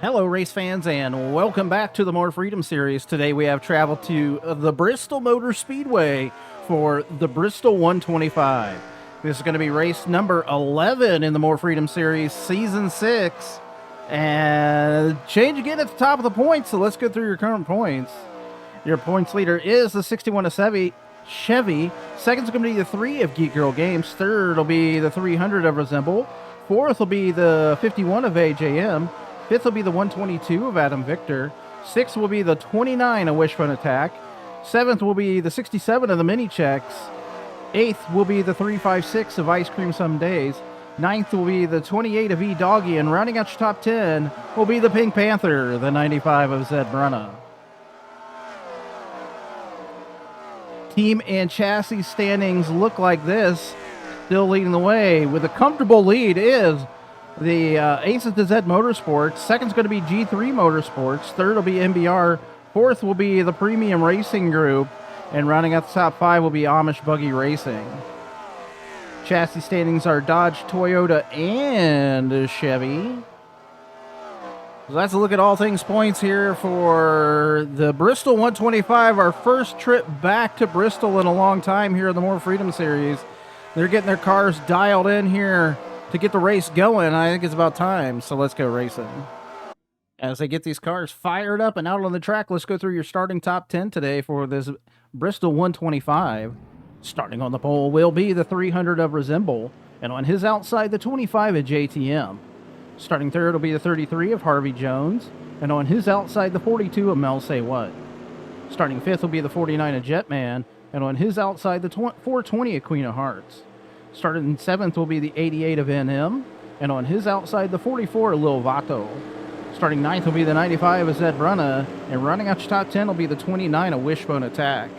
Hello, race fans, and welcome back to the More Freedom series. Today we have traveled to the Bristol Motor Speedway for the Bristol 125. This is going to be race number 11 in the More Freedom series, season 6. And change again at the top of the points, so let's go through your current points. Your points leader is the 61 of Chevy. Second's going to be the 3 of Geek Girl Games. Third will be the 300 of Resemble. Fourth will be the 51 of AJM. Fifth will be the 122 of Adam Victor. Sixth will be the 29 of Wishbone Attack. Seventh will be the 67 of the Mini Checks. Eighth will be the 356 of Ice Cream Some Days. Ninth will be the 28 of E-Doggy. And rounding out your top 10 will be the Pink Panther, the 95 of Zed Brunna. Team and chassis standings look like this. Still leading the way with a comfortable lead is the Ace of the Zed Motorsports. Second's going to be G3 Motorsports. Third will be MBR. Fourth will be the Premium Racing Group. And rounding out the top 5 will be Amish Buggy Racing. Chassis standings are Dodge, Toyota, and Chevy. So let's look at all things points here for the Bristol 125. Our first trip back to Bristol in a long time here in the More Freedom Series. They're getting their cars dialed in here to get the race going. I think it's about time, so let's go racing. As they get these cars fired up and out on the track, let's go through your starting top 10 today for this Bristol 125. Starting on the pole will be the 300 of Resemble, and on his outside, the 25 of JTM. Starting third will be the 33 of Harvey Jones, and on his outside, the 42 of Mel Say What. Starting fifth will be the 49 of Jetman, and on his outside, the 420 of Queen of Hearts. Starting seventh will be the 88 of NM, and on his outside, the 44 of Lil Vato. Starting ninth will be the 95 of Zed Brunna, and running out your top 10 will be the 29 of Wishbone Attack.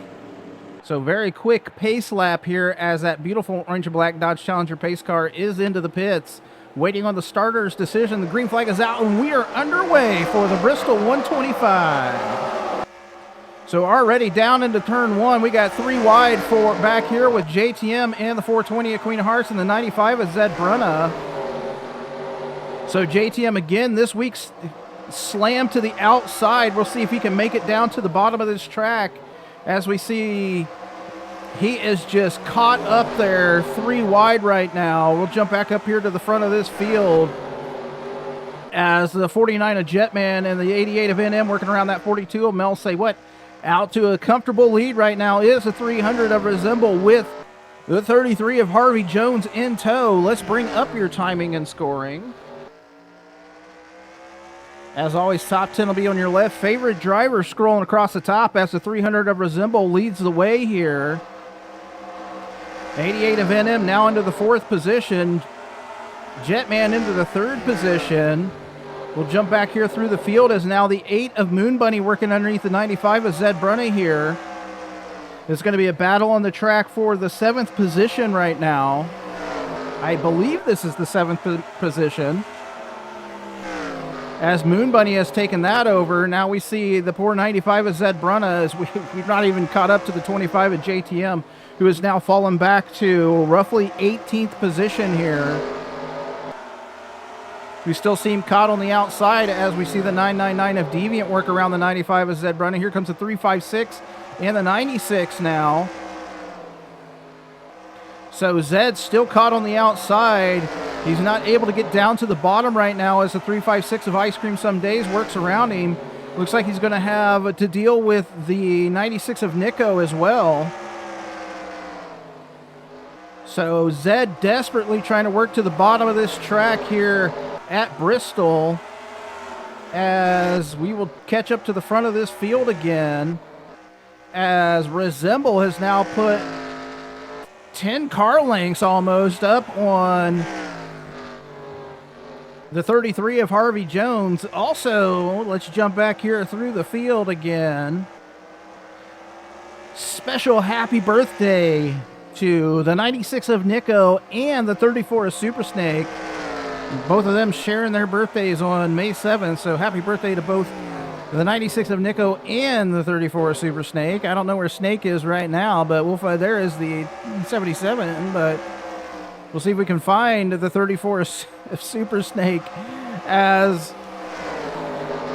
So very quick pace lap here as that beautiful orange and black Dodge Challenger pace car is into the pits. Waiting on the starter's decision, the green flag is out, and we are underway for the Bristol 125. So already down into turn one, we got 3 wide for back here with JTM and the 420 of Queen of Hearts and the 95 of Zed Brunna. So JTM again this week's slam to the outside. We'll see if he can make it down to the bottom of this track. As we see, he is just caught up there 3 wide right now. We'll jump back up here to the front of this field as the 49 of Jetman and the 88 of NM working around that 42 of Mel Say What. Out to a comfortable lead right now is the 300 of Resemble with the 33 of Harvey Jones in tow. Let's bring up your timing and scoring. As always, top 10 will be on your left. Favorite driver scrolling across the top as the 300 of Resemble leads the way here. 88 of NM now into the 4th position. Jetman into the 3rd position. We'll jump back here through the field as now the 8 of Moon Bunny working underneath the 95 of Zed Brunna here. There's going to be a battle on the track for the 7th position right now. I believe this is the 7th position. As Moon Bunny has taken that over, now we see the poor 95 of Zed Brunna as we've not even caught up to the 25 of JTM, who has now fallen back to roughly 18th position here. We still see him caught on the outside as we see the 999 of Deviant work around the 95 of Zed Brunna. Here comes the 356 and the 96 now. So Zed's still caught on the outside. He's not able to get down to the bottom right now as the 356 of Ice Cream Some Days works around him. Looks like he's going to have to deal with the 96 of Nico as well. So Zed desperately trying to work to the bottom of this track here at Bristol as we will catch up to the front of this field again as Resemble has now put 10 car lengths almost up on the 33 of Harvey Jones. Also, let's jump back here through the field again. Special happy birthday to the 96 of Nico and the 34 of Super Snake. Both of them sharing their birthdays on May 7th, so happy birthday to both the 96 of Nico and the 34 of Super Snake. I don't know where Snake is right now, but we'll find there is the 77, but we'll see if we can find the 34 of Super Snake as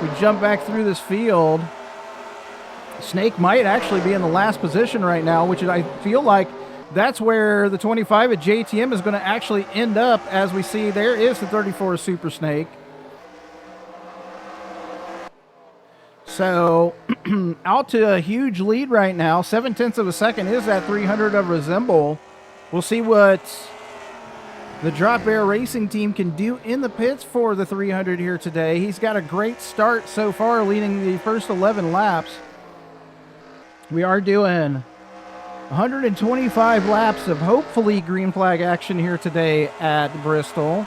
We jump back through this field. Snake might actually be in the last position right now, which I feel like that's where the 25 at JTM is going to actually end up. As we see, there is the 34 Super Snake. So out to a huge lead right now. 0.7 of a second is that 300 of Resemble. We'll see what the Drop Bear Racing team can do in the pits for the 300 here today. He's got a great start so far, leading the first 11 laps. We are doing 125 laps of hopefully green flag action here today at Bristol.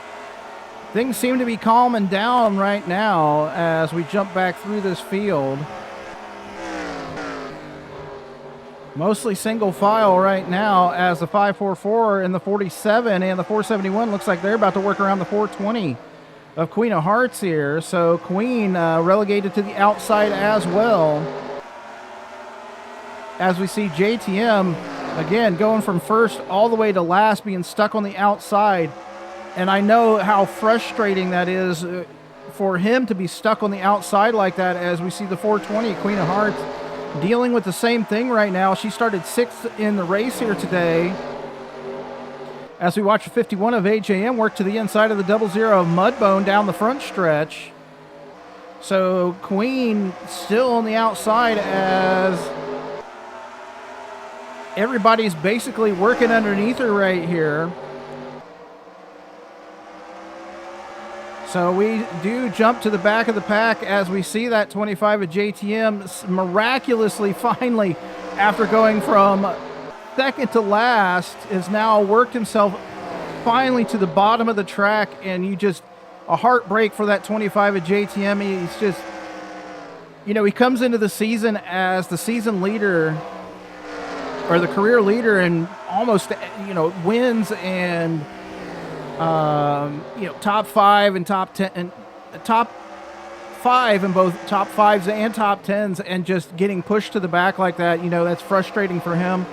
Things seem to be calming down right now as we jump back through this field. Mostly single file right now, as the 544 and the 47 and the 471 looks like they're about to work around the 420 of Queen of Hearts here. So Queen relegated to the outside as well. As we see JTM, again, going from first all the way to last, being stuck on the outside. And I know how frustrating that is for him to be stuck on the outside like that, as we see the 420 Queen of Hearts dealing with the same thing right now. She started 6th in the race here today. As we watch the 51 of HAM work to the inside of the 00 of Mudbone down the front stretch. So Queen still on the outside as everybody's basically working underneath her right here. So we do jump to the back of the pack as we see that 25 of JTM miraculously, finally, after going from second to last, has now worked himself finally to the bottom of the track. And you just, a heartbreak for that 25 of JTM. He's just, you know, he comes into the season as the season leader, or the career leader, and almost, you know, wins and you know, top 5 and top 10 and top 5 in both top 5s and top 10s, and just getting pushed to the back like that, you know, that's frustrating for him.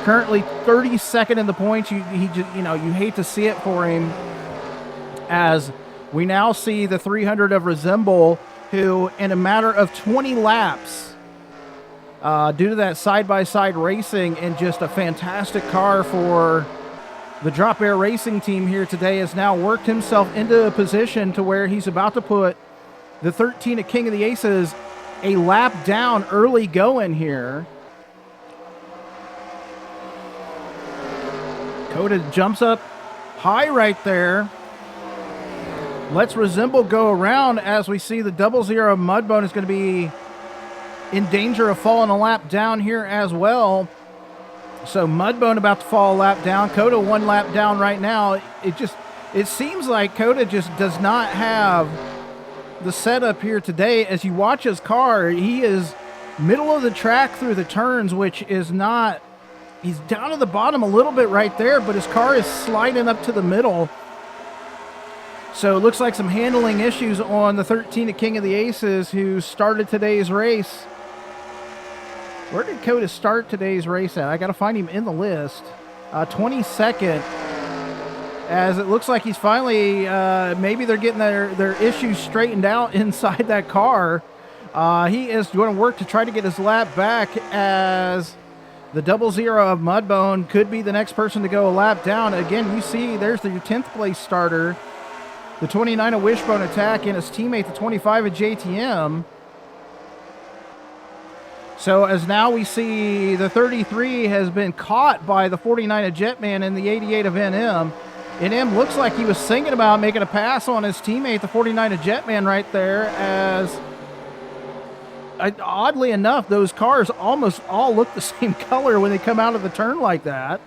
Currently 32nd in the points. He just, you know, you hate to see it for him, as we now see the 300 of Resemble, who in a matter of 20 laps, due to that side-by-side racing and just a fantastic car for the Drop Bear Racing team here today, has now worked himself into a position to where he's about to put the 13 at King of the Aces a lap down early going here. Coda jumps up high right there. Let's Resemble go around, as we see the 00 Mudbone is going to be in danger of falling a lap down here as well. So Mudbone about to fall a lap down. Coda 1 lap down right now. It seems like Coda just does not have the setup here today. As you watch his car, he is middle of the track through the turns, which is not, he's down to the bottom a little bit right there, but his car is sliding up to the middle. So it looks like some handling issues on the 13 at King of the Aces, who started today's race. Where did Coda start today's race at? I got to find him in the list. 22nd, as it looks like he's finally, maybe they're getting their issues straightened out inside that car. He is going to work to try to get his lap back, as the 00 of Mudbone could be the next person to go a lap down. Again, you see there's the 10th place starter, the 29 of Wishbone Attack, and his teammate, the 25 of JTM. So as now we see the 33 has been caught by the 49 of Jetman and the 88 of NM. NM looks like he was thinking about making a pass on his teammate, the 49 of Jetman, right there, as oddly enough, those cars almost all look the same color when they come out of the turn like that.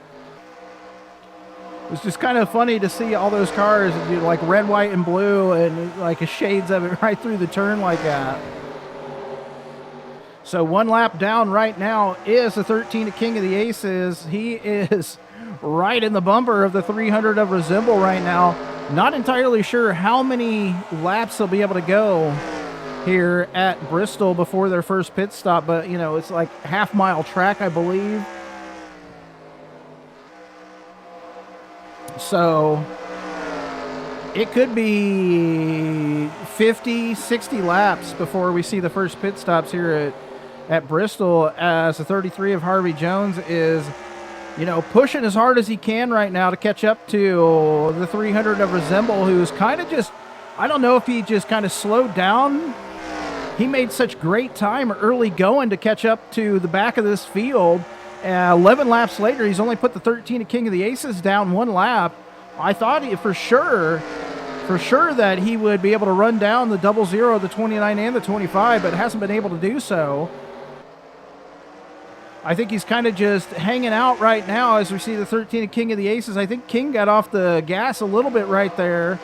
It's just kind of funny to see all those cars, like red, white, and blue, and like shades of it right through the turn like that. So 1 lap down right now is the 13 at King of the Aces. He is right in the bumper of the 300 of Resemble right now. Not entirely sure how many laps they'll be able to go here at Bristol before their first pit stop, but you know, it's like half-mile track, I believe. So it could be 50, 60 laps before we see the first pit stops here at Bristol, as the 33 of Harvey Jones is, you know, pushing as hard as he can right now to catch up to the 300 of Resemble, who's kind of just, I don't know if he just kind of slowed down. He made such great time early going to catch up to the back of this field. 11 laps later, he's only put the 13 of King of the Aces down one lap. I thought for sure that he would be able to run down the 00, the 29 and the 25, but hasn't been able to do so. I think he's kind of just hanging out right now as we see the 13 of King of the Aces. I think King got off the gas a little bit right there,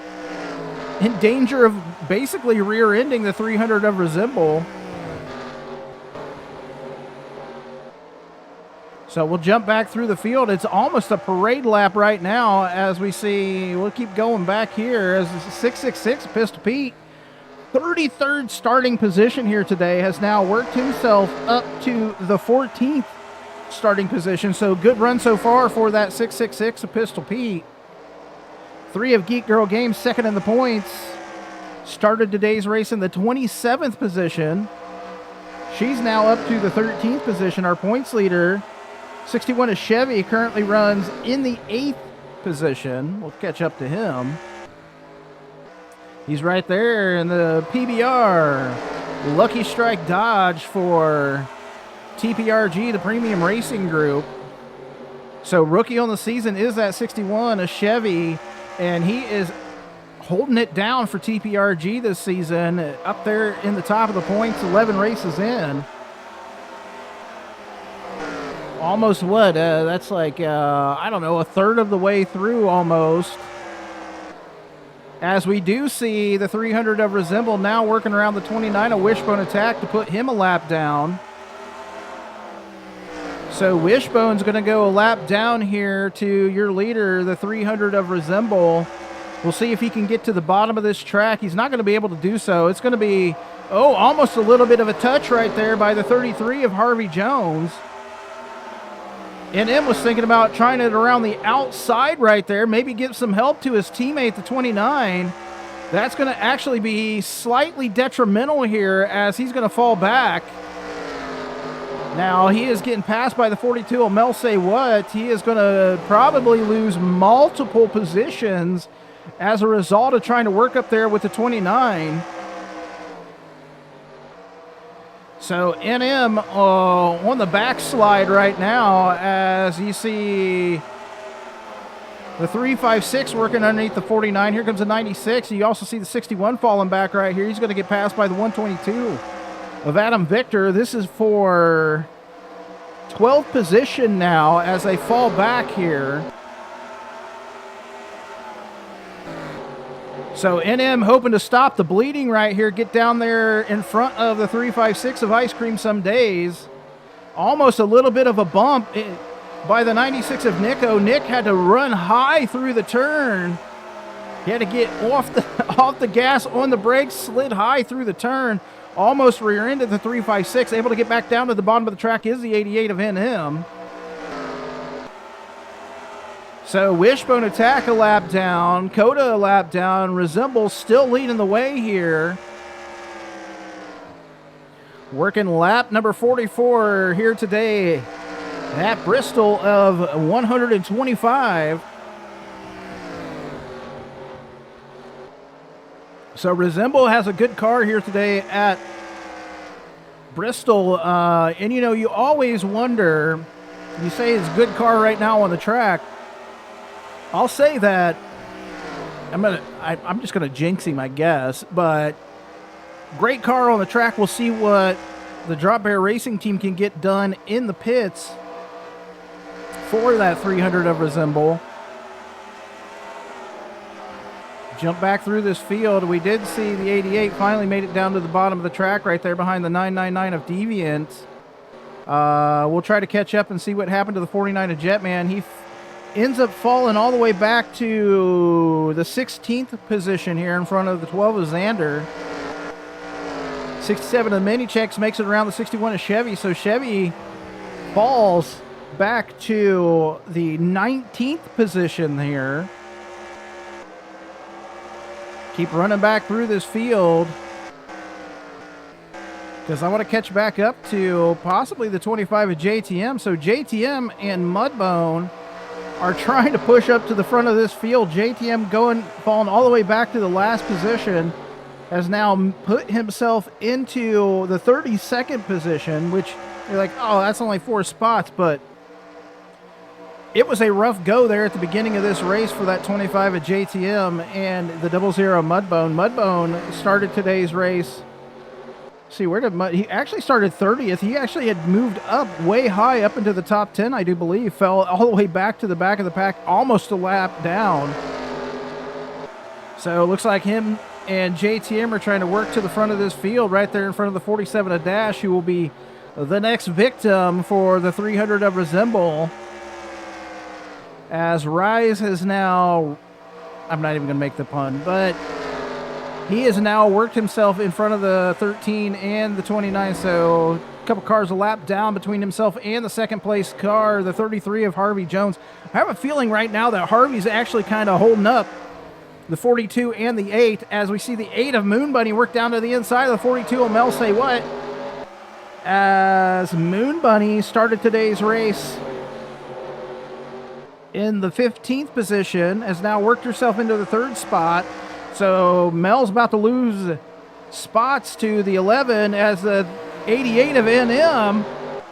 in danger of basically rear-ending the 300 of Resemble. So we'll jump back through the field. It's almost a parade lap right now as we see, we'll keep going back here as 666 Pistol Pete, 33rd starting position here today, has now worked himself up to the 14th starting position. So good run so far for that 666 of Pistol Pete. 3 of Geek Girl Games, second in the points. Started today's race in the 27th position. She's now up to the 13th position. Our points leader, 61 of Chevy, currently runs in the 8th position. We'll catch up to him. He's right there in the PBR. Lucky Strike Dodge for TPRG, the Premium Racing Group. So rookie on the season is that 61, a Chevy, and he is holding it down for TPRG this season, up there in the top of the points, 11 races in. Almost what? That's like, I don't know, a third of the way through almost. As we do see the 300 of Resemble now working around the 29 of Wishbone Attack to put him a lap down. So Wishbone's going to go a lap down here to your leader, the 300 of Resemble. We'll see if he can get to the bottom of this track. He's not going to be able to do so. It's going to be, almost a little bit of a touch right there by the 33 of Harvey Jones. NM was thinking about trying it around the outside right there, maybe give some help to his teammate, the 29. That's going to actually be slightly detrimental here as he's going to fall back. Now, he is getting passed by the 42 of Mel Say What. He is going to probably lose multiple positions as a result of trying to work up there with the 29. So NM on the backslide right now as you see the 356 working underneath the 49. Here comes the 96. You also see the 61 falling back right here. He's going to get passed by the 122 of Adam Victor. This is for 12th position now as they fall back here. So NM hoping to stop the bleeding right here, get down there in front of the 356 of Ice Cream Some Days. Almost a little bit of a bump by the 96 of Nico. Nick had to run high through the turn. He had to get off the gas on the brakes, slid high through the turn, almost rear-ended the 356. Able to get back down to the bottom of the track is the 88 of NM. So Wishbone Attack a lap down, Coda a lap down, Resemble still leading the way here. Working lap number 44 here today at Bristol of 125. So Resemble has a good car here today at Bristol. And you know, you always wonder, you say it's a good car right now on the track. I'll say that I'm just gonna jinx him, I guess, but great car on the track. We'll see what the Drop Bear Racing team can get done in the pits for that 300 of Resemble. Jump back through this field. We did see the 88 finally made it down to the bottom of the track right there behind the 999 of Deviant. We'll try to catch up and see what happened to the 49 of Jetman. He ends up falling all the way back to the 16th position here in front of the 12 of Xander. 67 of Mini Checks makes it around the 61 of Chevy. So Chevy falls back to the 19th position here. Keep running back through this field, because I want to catch back up to possibly the 25 of JTM. So JTM and Mudbone are trying to push up to the front of this field. JTM falling all the way back to the last position, has now put himself into the 32nd position, which you're like, oh, that's only 4 spots, but it was a rough go there at the beginning of this race for that 25 of JTM and the 00 Mudbone. Mudbone started today's race. See, where did he actually started 30th? He actually had moved up way high up into the top 10, I do believe. Fell all the way back to the back of the pack, almost a lap down. So it looks like him and JTM are trying to work to the front of this field right there in front of the 47 of Dash, who will be the next victim for the 300 of Resemble. As Rise has now, I'm not even going to make the pun, but he has now worked himself in front of the 13 and the 29, so a couple cars a lap down between himself and the second place car, the 33 of Harvey Jones. I have a feeling right now that Harvey's actually kind of holding up the 42 and the 8, as we see the 8 of Moon Bunny work down to the inside of the 42 of Mel Say What, as Moon Bunny started today's race in the 15th position, has now worked herself into the 3rd spot. So Mel's about to lose spots to the 11 as the 88 of NM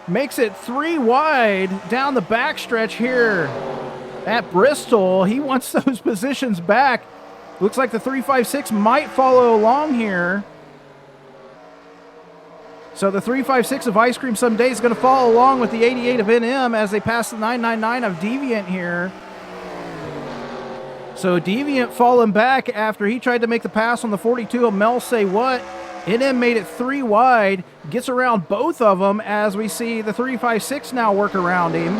makes it 3 wide down the backstretch here at Bristol. He wants those positions back. Looks like the 356 might follow along here. So the 356 of Ice Cream Someday is going to follow along with the 88 of NM as they pass the 999 of Deviant here. So Deviant falling back after he tried to make the pass on the 42 of Mel Say What. NM made it 3 wide, gets around both of them as we see the 356 now work around him.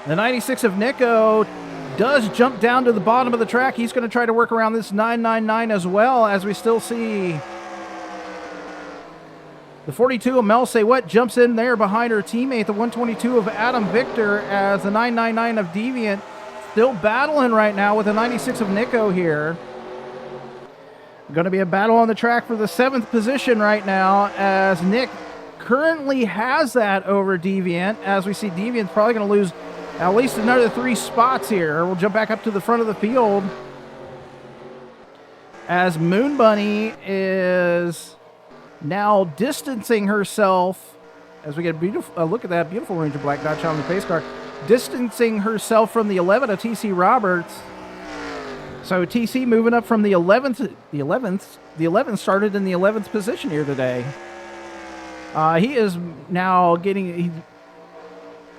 The 96 of Nico does jump down to the bottom of the track. He's going to try to work around this 999 as well, as we still see the 42 of Mel Say What jumps in there behind her teammate, the 122 of Adam Victor, as the 999 of Deviant still battling right now with the 96 of Nico here. Going to be a battle on the track for the 7th position right now, as Nick currently has that over Deviant, as we see Deviant's probably going to lose at least another 3 spots here. We'll jump back up to the front of the field as Moon Bunny is now distancing herself, as we get a beautiful look at that beautiful Ranger Black Dodge Challenger pace car, distancing herself from the 11 of TC Roberts. So TC moving up from the 11th. The 11th started in the 11th position here today. He is now getting...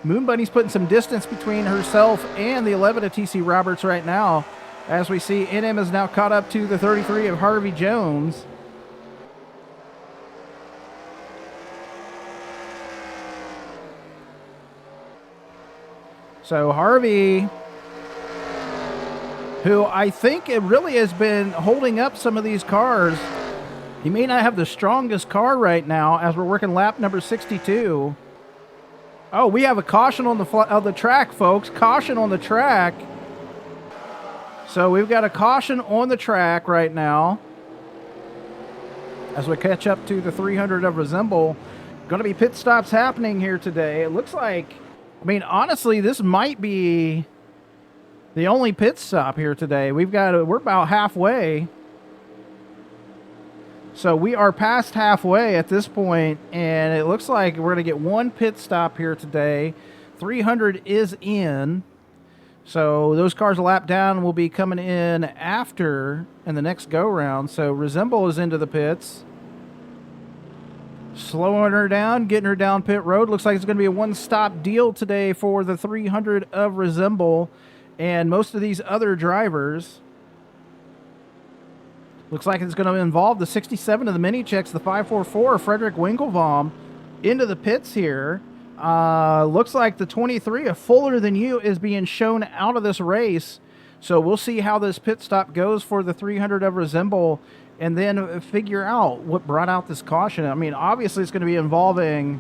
Moon Bunny's putting some distance between herself and the 11 of TC Roberts right now, as we see NM is now caught up to the 33 of Harvey Jones. So Harvey, who I think it really has been holding up some of these cars. He may not have the strongest car right now as we're working lap number 62. Oh, we have a caution on the track, folks. Caution on the track. So we've got a caution on the track right now as we catch up to the 300 of Resemble. Going to be pit stops happening here today. It looks like, I mean, honestly, this might be the only pit stop here today. We're about halfway. So we are past halfway at this point, and it looks like we're going to get one pit stop here today. 300 is in. So those cars a lap down will be coming in after in the next go-round. So Resemble is into the pits. Slowing her down, getting her down pit road. Looks like it's going to be a one-stop deal today for the 300 of Resemble and most of these other drivers. Looks like it's going to involve the 67 of the mini checks, the 544 of Frederick Winklebaum into the pits here. Looks like the 23 of Fuller Than You is being shown out of this race. So we'll see how this pit stop goes for the 300 of Resemble and then figure out what brought out this caution. I mean, obviously it's going to be involving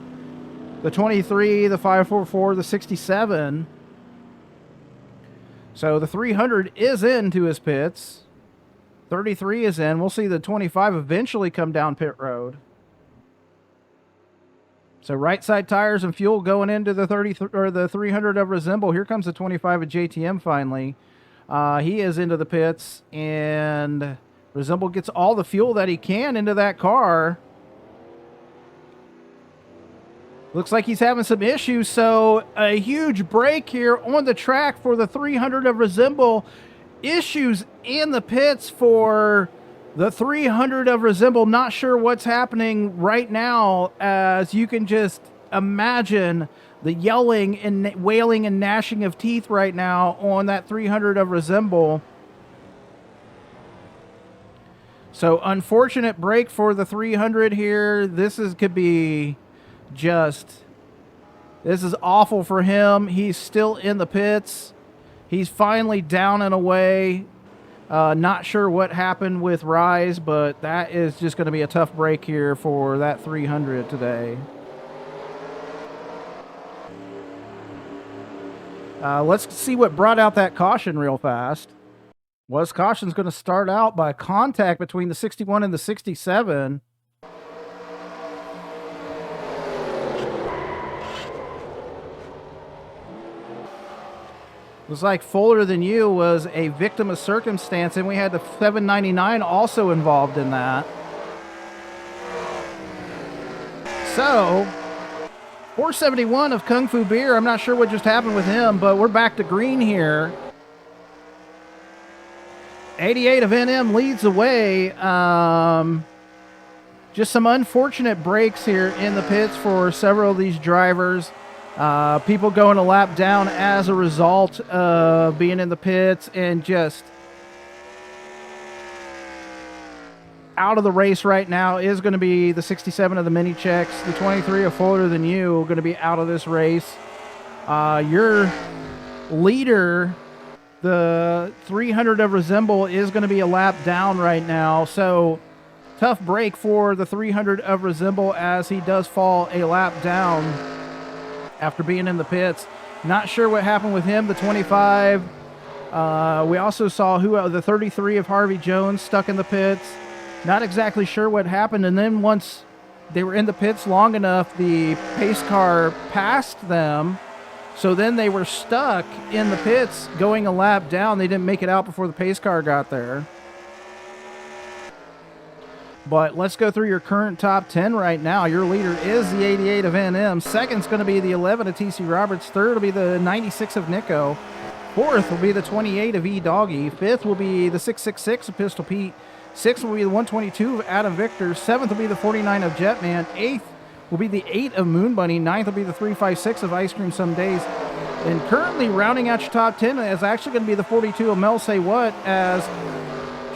the 23, the 544, the 67. So the 300 is into his pits. 33 is in. We'll see the 25 eventually come down pit road. So right side tires and fuel going into the 300 of Resemble. Here comes the 25 of JTM finally. He is into the pits, and Resemble gets all the fuel that he can into that car. Looks like he's having some issues, so a huge break here on the track for the 300 of Resemble. Issues in the pits for the 300 of Resemble. Not sure what's happening right now, as you can just imagine the yelling and wailing and gnashing of teeth right now on that 300 of Resemble. So unfortunate break for the 300 here. This is awful for him. He's still in the pits. He's finally down and away. Not sure what happened with Rise, but that is just going to be a tough break here for that 300 today. Let's see what brought out that caution real fast. Caution's going to start out by contact between the 61 and the 67. Looks like Fuller Than You was a victim of circumstance, and we had the 799 also involved in that. So, 471 of Kung Fu Beer. I'm not sure what just happened with him, but we're back to green here. 88 of NM leads the way. Just some unfortunate breaks here in the pits for several of these drivers. People going a lap down as a result of being in the pits, and just out of the race right now is going to be the 67 of the mini checks. The 23 of Fuller Than You going to be out of this race. Your leader, the 300 of Resemble, is going to be a lap down right now. So tough break for the 300 of Resemble, as he does fall a lap down after being in the pits. Not sure what happened with him. The 25. We also saw the 33 of Harvey Jones stuck in the pits. Not exactly sure what happened. And then once they were in the pits long enough, the pace car passed them. So then they were stuck in the pits going a lap down. They didn't make it out before the pace car got there. But let's go through your current top 10 right now. Your leader is the 88 of NM. Second's going to be the 11 of TC Roberts. Third will be the 96 of Nico. Fourth will be the 28 of E-Doggy. Fifth will be the 666 of Pistol Pete. Sixth will be the 122 of Adam Victor. Seventh will be the 49 of Jetman. Eighth will be the 8 of Moon Bunny. Ninth will be the 356 of Ice Cream Some Days. And currently rounding out your top 10 is actually going to be the 42 of Mel Say What, as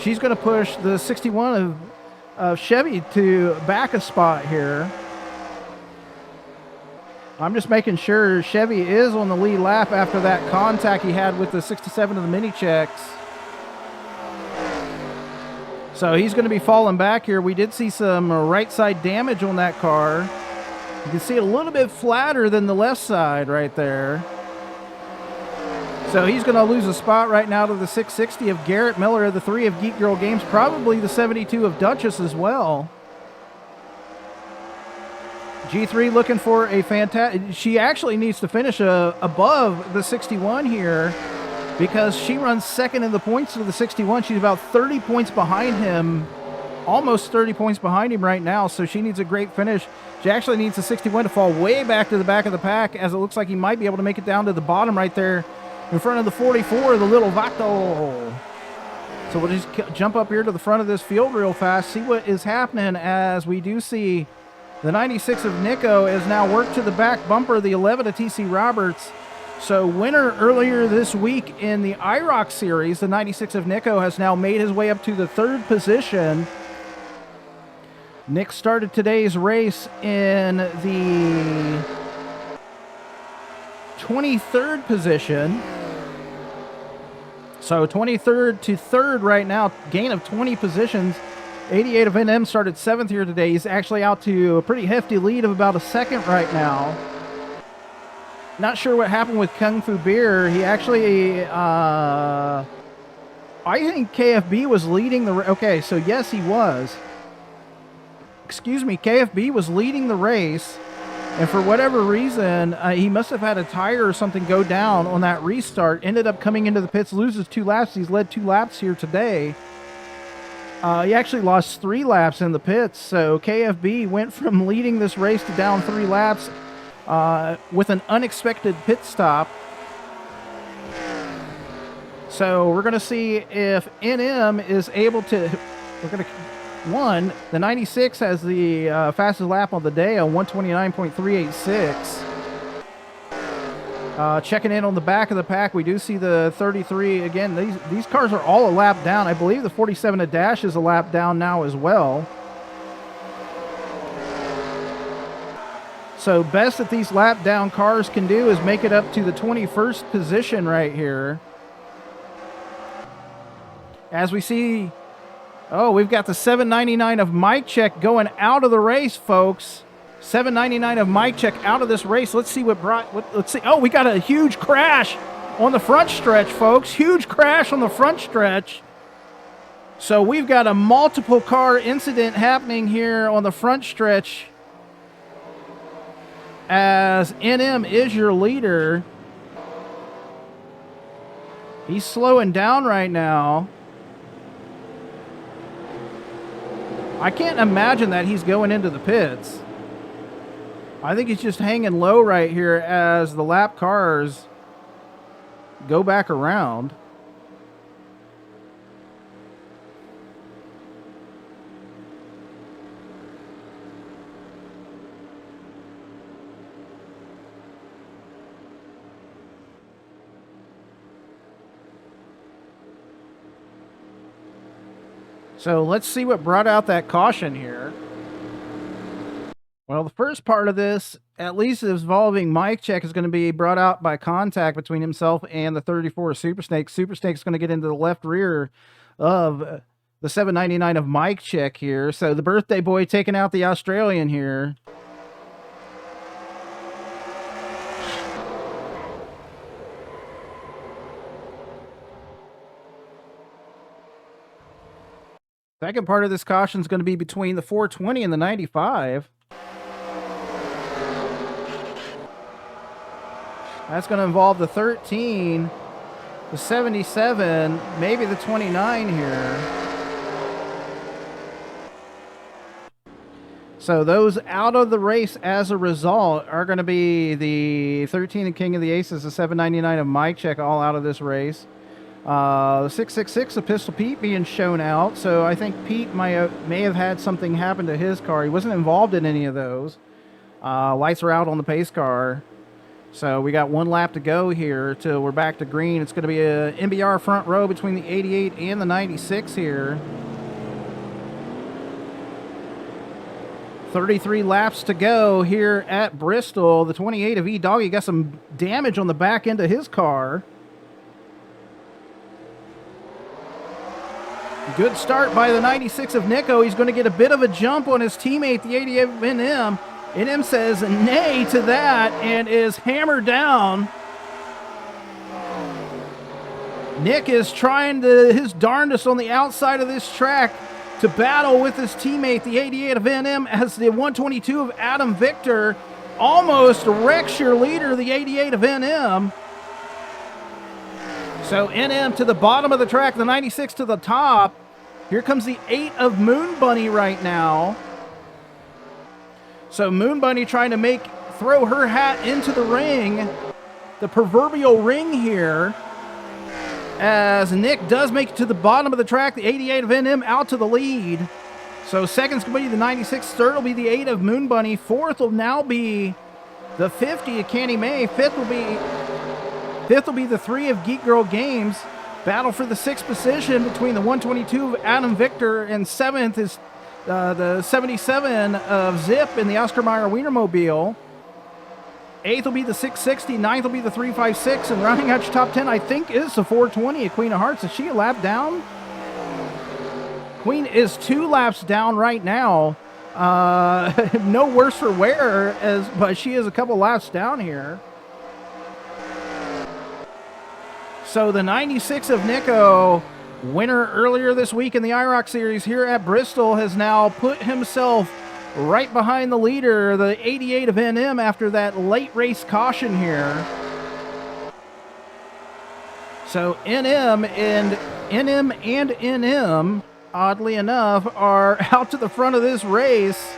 she's going to push the 61 of Chevy to back a spot here. I'm just making sure Chevy is on the lead lap after that contact he had with the 67 of the mini checks. So he's going to be falling back here. We did see some right side damage on that car. You can see it a little bit flatter than the left side right there. So he's going to lose a spot right now to the 660 of Garrett Miller, the 3 of Geek Girl Games, probably the 72 of Duchess as well. G3 looking for a fantastic... She actually needs to finish above the 61 here, because she runs second in the points to the 61. She's about 30 points behind him, almost 30 points behind him right now, so she needs a great finish. She actually needs the 61 to fall way back to the back of the pack, as it looks like he might be able to make it down to the bottom right there in front of the 44, the little Vato. So we'll just jump up here to the front of this field real fast, see what is happening, as we do see the 96 of Nico is now worked to the back bumper, the 11 of TC Roberts. So winner earlier this week in the IROC series, the 96 of Nico, has now made his way up to the 3rd position. Nick started today's race in the 23rd position. So 23rd to 3rd right now, gain of 20 positions. 88 of NM started 7th here today. He's actually out to a pretty hefty lead of about a second right now. Not sure what happened with Kung Fu Beer. He actually, I think KFB was leading the, okay, so yes, he was. Excuse me, KFB was leading the race, and for whatever reason, he must have had a tire or something go down on that restart, ended up coming into the pits, loses 2 laps. He's led 2 laps here today. He actually lost 3 laps in the pits, so KFB went from leading this race to down 3 laps with an unexpected pit stop. So we're going to see if NM is able to, the 96 has the fastest lap on the day on 129.386. Checking in on the back of the pack, we do see the 33. Again, these cars are all a lap down. I believe the 47 at Dash is a lap down now as well. So best that these lap down cars can do is make it up to the 21st position right here. As we see, oh, we've got the 799 of Mike Check going out of the race, folks. 799 of Mike Check out of this race. Let's see let's see. Oh, we got a huge crash on the front stretch, folks. Huge crash on the front stretch. So we've got a multiple car incident happening here on the front stretch, as NM is your leader. He's slowing down right now. I can't imagine that he's going into the pits. I think he's just hanging low right here as the lap cars go back around. So let's see what brought out that caution here. Well, the first part of this, at least involving Mike Check, is going to be brought out by contact between himself and the 34 Super Snake. Super Snake's going to get into the left rear of the 799 of Mike Check here. So the birthday boy taking out the Australian here. Second part of this caution is going to be between the 420 and the 95. That's going to involve the 13, the 77, maybe the 29 here. So those out of the race as a result are going to be the 13 and King of the Aces, the 799 of Mike Check, all out of this race. The 666 of Pistol Pete being shown out. So I think Pete may have had something happen to his car. He wasn't involved in any of those. Lights are out on the pace car. So we got 1 lap to go here till we're back to green. It's going to be a NBR front row between the 88 and the 96 here. 33 laps to go here at Bristol. The 28 of E-Doggy got some damage on the back end of his car. Good start by the 96 of Nico. He's going to get a bit of a jump on his teammate, the 88 of NM. NM says nay to that and is hammered down. Nick is trying his darndest on the outside of this track to battle with his teammate, the 88 of NM, as the 122 of Adam Victor almost wrecks your leader, the 88 of NM. So NM to the bottom of the track, the 96 to the top. Here comes the 8 of Moon Bunny right now. So Moon Bunny trying to throw her hat into the ring, the proverbial ring here, as Nick does make it to the bottom of the track. The 88 of NM out to the lead. So second's going to be the 96. Third will be the 8 of Moon Bunny. Fourth will now be the 50 of Candy May. Fifth will be the 3 of Geek Girl Games. Battle for the 6th position between the 122 of Adam Victor, and 7th is the 77 of Zip in the Oscar Mayer Wienermobile. 8th will be the 660. 9th will be the 356. And rounding out your top 10, I think, is the 420 of Queen of Hearts. Is she a lap down? Queen is 2 laps down right now. No worse for wear, but she is a couple laps down here. So the 96 of Nico, winner earlier this week in the IROC series here at Bristol, has now put himself right behind the leader, the 88 of NM, after that late race caution here. So NM and NM, oddly enough, are out to the front of this race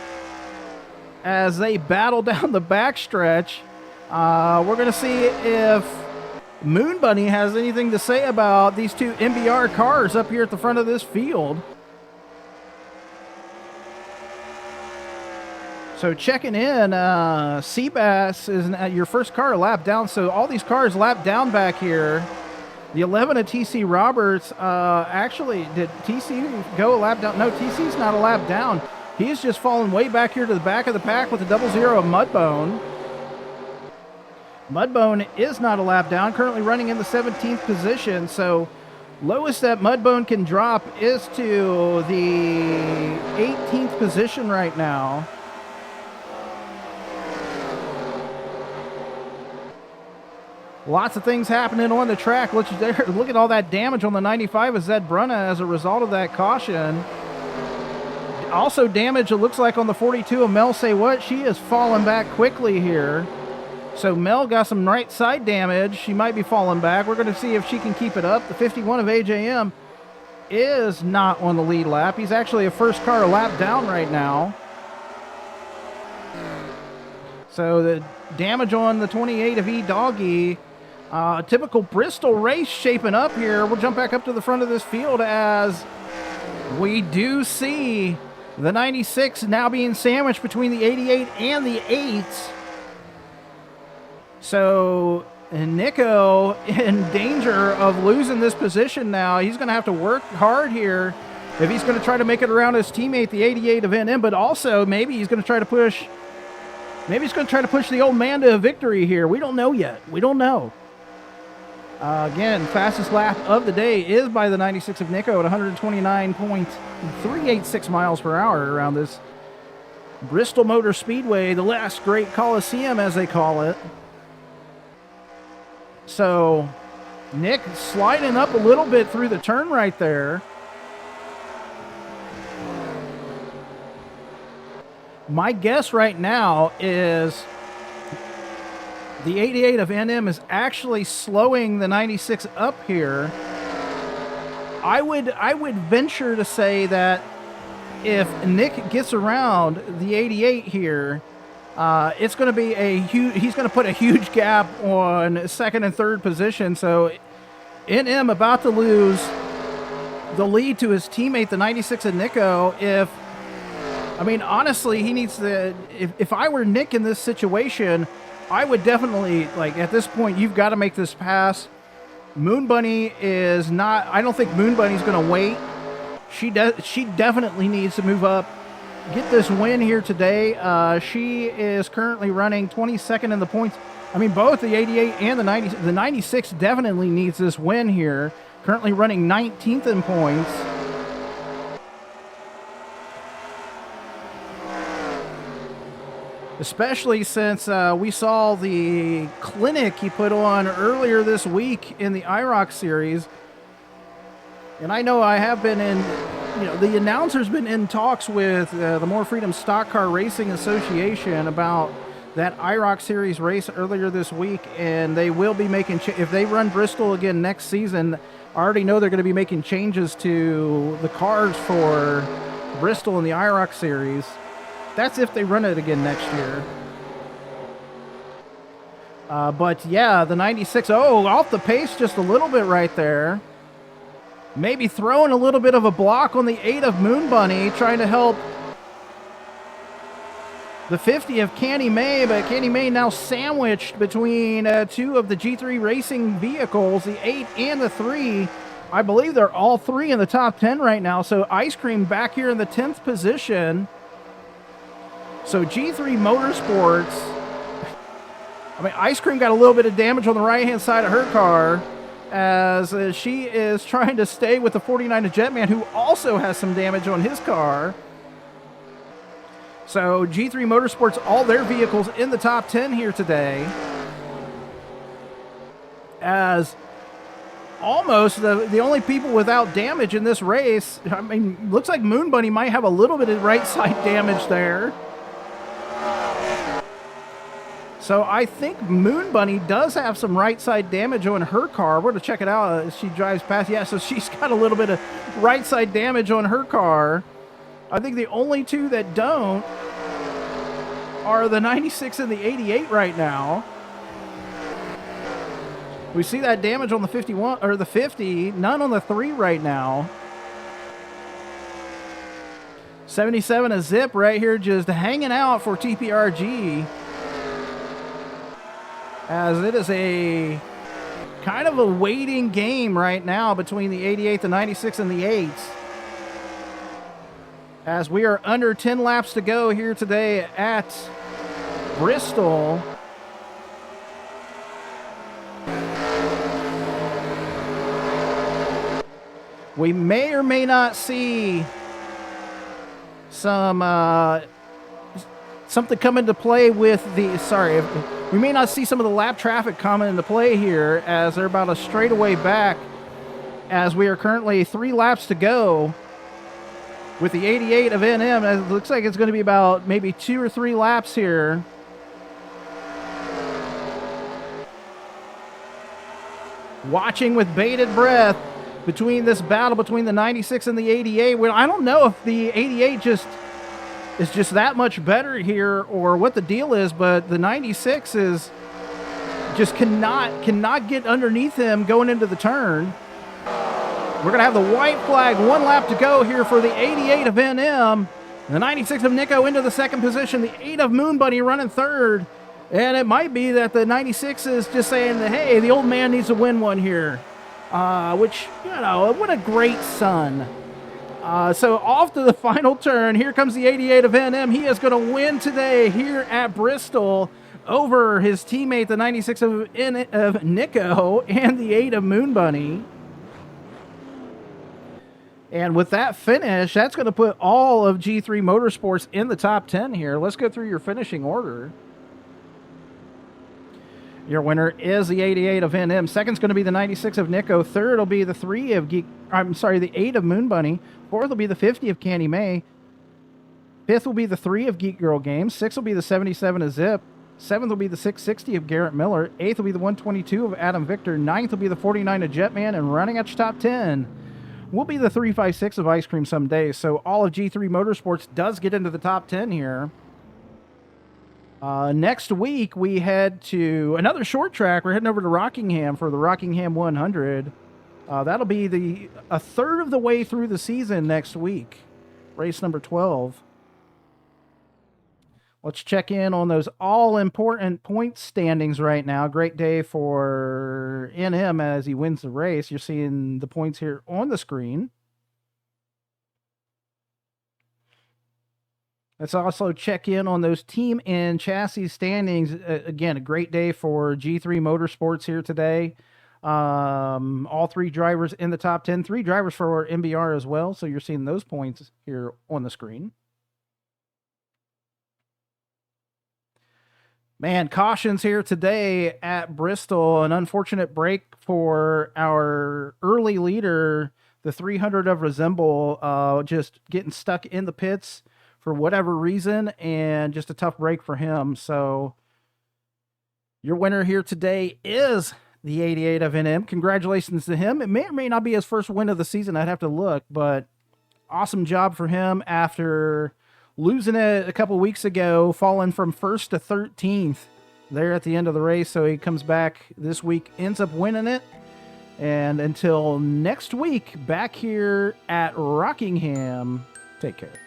as they battle down the backstretch. We're going to see if Moon Bunny has anything to say about these two MBR cars up here at the front of this field. So checking in, Seabass is your first car lap down. So all these cars lap down back here. The 11 of TC Roberts, actually, did TC go a lap down? No, TC's not a lap down. He's just fallen way back here to the back of the pack with a 00 of Mudbone. Mudbone is not a lap down, currently running in the 17th position. So lowest that Mudbone can drop is to the 18th position right now. Lots of things happening on the track. Look at all that damage on the 95 of Zed Brunna as a result of that caution. Also damage, it looks like, on the 42 of Mel Say What. She is falling back quickly here. So Mel got some right side damage. She might be falling back. We're going to see if she can keep it up. The 51 of AJM is not on the lead lap. He's actually a first car lap down right now. So the damage on the 28 of E-Doggy. Typical Bristol race shaping up here. We'll jump back up to the front of this field as we do see the 96 now being sandwiched between the 88 and the 8. So Nico in danger of losing this position now. He's going to have to work hard here if he's going to try to make it around his teammate, the 88 of NM, but also maybe he's going to try to push. Maybe he's going to try to push the old man to a victory here. We don't know yet. We don't know. Again, fastest lap of the day is by the 96 of Nico at 129.386 miles per hour around this Bristol Motor Speedway, the Last Great Colosseum, as they call it. So Nick sliding up a little bit through the turn right there. My guess right now is the 88 of NM is actually slowing the 96 up here. I would venture to say that if Nick gets around the 88 here, it's going to be he's going to put a huge gap on second and third position. So NM about to lose the lead to his teammate, the 96 of Nico. Honestly, he needs to, if I were Nick in this situation, I would definitely, at this point, you've got to make this pass. Moon Bunny is not, I don't think Moon Bunny's going to wait. She definitely needs to move up, get this win here today. She is currently running 22nd in the points. Both the 88 and the 90, the 96 definitely needs this win here. Currently running 19th in points. Especially since we saw the clinic he put on earlier this week in the IROC series. And I know I have been in, the announcer's been in talks with the morefreedom Stock Car Racing Association about that IROC series race earlier this week. And they will be making, if they run Bristol again next season, I already know they're going to be making changes to the cars for Bristol in the IROC series. That's if they run it again next year. But yeah, the 96, off the pace just a little bit right there. Maybe throwing a little bit of a block on the 8 of Moon Bunny, trying to help the 50 of Candy May, but Candy May now sandwiched between two of the G3 racing vehicles, the 8 and the 3. I believe they're all three in the top 10 right now. So Ice Cream back here in the 10th position. So G3 Motorsports, Ice Cream got a little bit of damage on the right-hand side of her car as she is trying to stay with the 49 of Jetman, who also has some damage on his car. So G3 Motorsports, all their vehicles in the top 10 here today. As almost the only people without damage in this race. I mean, looks like Moon Bunny might have a little bit of right side damage there. So I think Moon Bunny does have some right side damage on her car. We're going to check it out as she drives past. Yeah, so she's got a little bit of right side damage on her car. I think the only two that don't are the 96 and the 88 right now. We see that damage on the 51 or the 50, none on the 3 right now. 77 a zip right here, just hanging out for TPRG. As it is a kind of a waiting game right now between the 88, the 96, and the 8s. As we are under 10 laps to go here today at Bristol. We may or may not see some something come into play with the, we may not see some of the lap traffic come into play here as they're about a straightaway back as we are currently 3 laps to go with the 88 of NM. It looks like it's going to be about maybe 2 or 3 laps here. Watching with bated breath between this battle between the 96 and the 88. Well, I don't know if the 88 is just that much better here or what the deal is, but the 96 is just cannot get underneath him going into the turn. We're going to have the white flag, 1 lap to go here for the 88 of NM. The 96 of Nico into the second position. The 8 of Moon Bunny running third. And it might be that the 96 is just saying that, hey, the old man needs to win one here. Which, you know, what a great son. So off to the final turn. Here comes the 88 of NM. He is going to win today here at Bristol over his teammate, the 96 of Nico, and the 8 of Moon Bunny. And with that finish, that's going to put all of G3 Motorsports in the top 10 here. Let's go through your finishing order. Your winner is the 88 of NM. Second's going to be the 96 of Nico. Third will be the the 8 of Moon Bunny. Fourth will be the 50 of Candy May. Fifth will be the 3 of Geek Girl Games. Sixth will be the 77 of Zip. Seventh will be the 660 of Garrett Miller. Eighth will be the 122 of Adam Victor. Ninth will be the 49 of Jetman. And running at your top 10 will be the 356 of Ice Cream Someday. So all of G3 Motorsports does get into the top 10 here. Next week, we head to another short track. We're heading over to Rockingham for the Rockingham 100. That'll be a third of the way through the season next week. Race number 12. Let's check in on those all-important point standings right now. Great day for NM as he wins the race. You're seeing the points here on the screen. Let's also check in on those team and chassis standings. Again, a great day for G3 Motorsports here today. All 3 drivers in the top 10. 3 drivers for MBR as well. So you're seeing those points here on the screen. Man, cautions here today at Bristol. An unfortunate break for our early leader, the 300 of Resemble, just getting stuck in the pits for whatever reason, and just a tough break for him. So your winner here today is the 88 of NM. Congratulations to him. It may or may not be his first win of the season. I'd have to look, but awesome job for him after losing it a couple weeks ago, falling from 1st to 13th there at the end of the race. So he comes back this week, ends up winning it. And until next week, back here at Rockingham, take care.